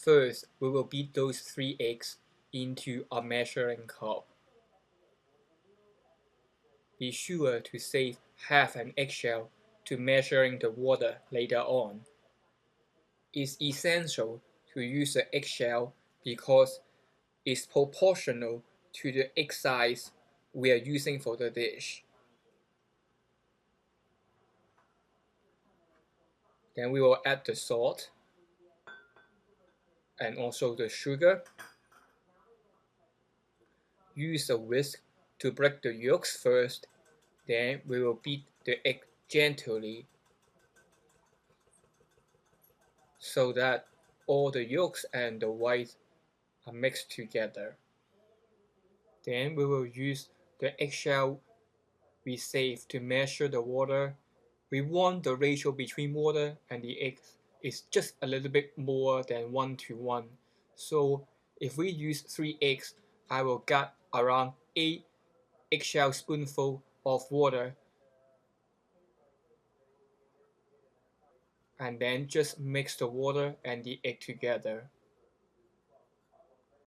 First, we will beat those 3 eggs into a measuring cup. Be sure to save half an eggshell to measuring the water later on. It's essential to use the eggshell because it's proportional to the egg size we are using for the dish. Then we will add the salt and also the sugar. Use a whisk to break the yolks first, then we will beat the egg gently so that all the yolks and the whites are mixed together. Then we will use the eggshell we saved to measure the water. We want the ratio between water and the eggs is just a little bit more than 1 to 1. So if we use 3 eggs, I will get around 8 eggshell spoonful of water, and then just mix the water and the egg together.